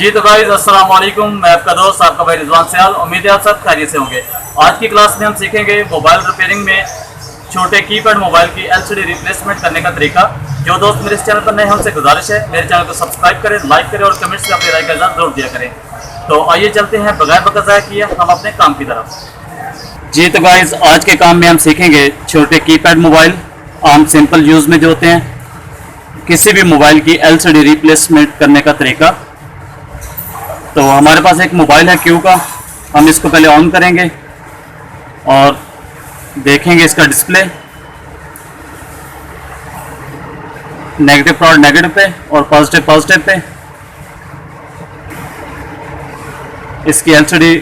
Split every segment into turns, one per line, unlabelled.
जी तो गाइस अस्सलाम वालेकुम। मैं आपका दोस्त आपका भाई रिजवान सयाल। उम्मीद है आप सब खैरियत से होंगे। आज की क्लास में हम सीखेंगे मोबाइल रिपेयरिंग में छोटे कीपैड मोबाइल की एलसीडी रिप्लेसमेंट करने का तरीका। जो दोस्त मेरे इस चैनल पर नए हैं उनसे गुजारिश है मेरे चैनल को सब्सक्राइब करें, लाइक करें और कमेंट्स में अपनी राय का इज़हार जरूर दिया करें। तो आइए चलते हैं बगैर वक्त ज़ाया किए हम अपने काम की तरफ। जी तो गाइस आज के काम में हम सीखेंगे छोटे कीपैड मोबाइल आम सिंपल यूज़ में जो होते हैं, किसी भी मोबाइल की एलसीडी रिप्लेसमेंट करने का तरीका। तो हमारे पास एक मोबाइल है क्यू का, हम इसको पहले ऑन करेंगे और देखेंगे इसका डिस्प्ले नेगेटिव पर नेगेटिव पे और पॉजिटिव पॉजिटिव पे। इसकी एलसीडी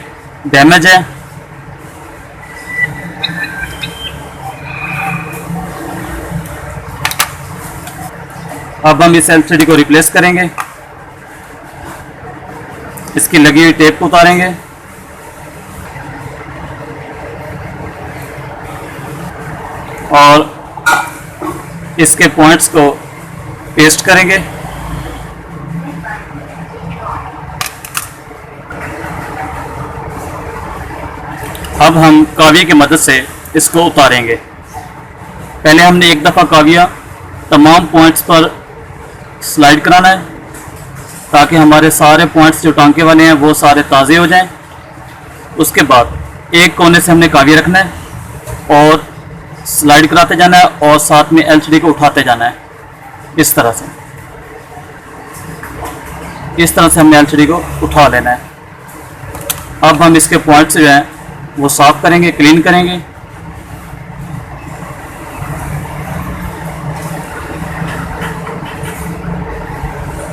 डैमेज है। अब हम इस एलसीडी को रिप्लेस करेंगे। इसकी लगी हुई टेप को उतारेंगे और इसके पॉइंट्स को पेस्ट करेंगे। अब हम काविया की मदद से इसको उतारेंगे। पहले हमने एक दफ़ा काविया तमाम पॉइंट्स पर स्लाइड कराना है ताकि हमारे सारे पॉइंट्स जो टांके वाले हैं वो सारे ताज़े हो जाएं। उसके बाद एक कोने से हमने काविया रखना है और स्लाइड कराते जाना है और साथ में एलसीडी को उठाते जाना है। इस तरह से हमने एलसीडी को उठा लेना है। अब हम इसके पॉइंट्स जो हैं वो साफ करेंगे, क्लीन करेंगे।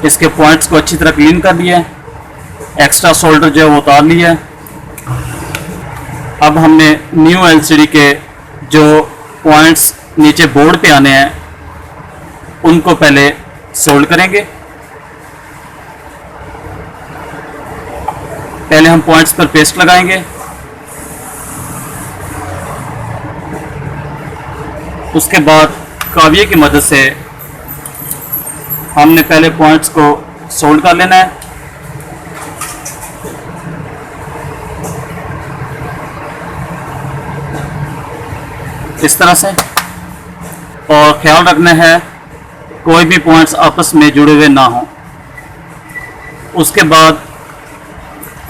इसके पॉइंट्स को अच्छी तरह क्लीन कर लिया है, एक्स्ट्रा शोल्डर जो है वो उतार लिया है। अब हमने न्यू एलसीडी के जो पॉइंट्स नीचे बोर्ड पे आने हैं उनको पहले सोल्ड करेंगे। पहले हम पॉइंट्स पर पेस्ट लगाएंगे, उसके बाद काविया की मदद से हमने पहले पॉइंट्स को सोल्ड कर लेना है। इस तरह से, और ख्याल रखना है कोई भी पॉइंट्स आपस में जुड़े हुए ना हो। उसके बाद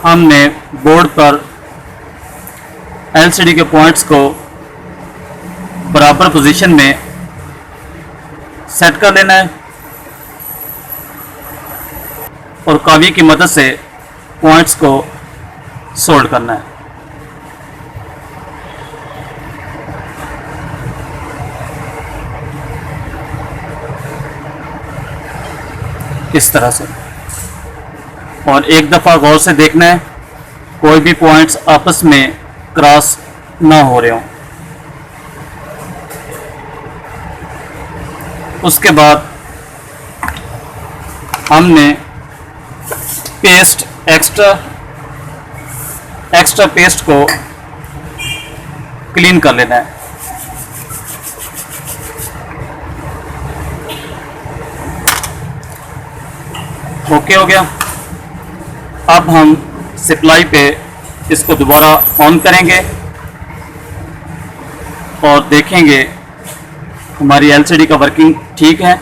हमने बोर्ड पर एलसीडी के पॉइंट्स को बराबर पोजीशन में सेट कर लेना है और काविया की मदद से पॉइंट्स को सोल्ड करना है। इस तरह से, और एक दफ़ा गौर से देखना है कोई भी पॉइंट्स आपस में क्रॉस ना हो रहे हों। उसके बाद हमने पेस्ट एक्स्ट्रा पेस्ट को क्लीन कर लेना है। ओके हो गया। अब हम सप्लाई पे इसको दोबारा ऑन करेंगे और देखेंगे हमारी एलसीडी का वर्किंग ठीक है।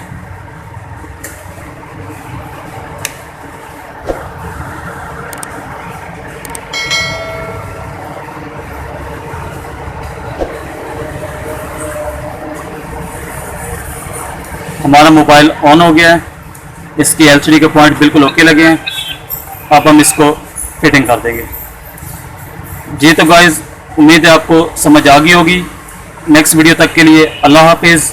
हमारा मोबाइल ऑन हो गया है, इसकी एलसीडी के पॉइंट बिल्कुल ओके लगे हैं। अब हम इसको फिटिंग कर देंगे। जी तो गाइस उम्मीद है आपको समझ आ गई होगी। नेक्स्ट वीडियो तक के लिए अल्लाह हाफिज़।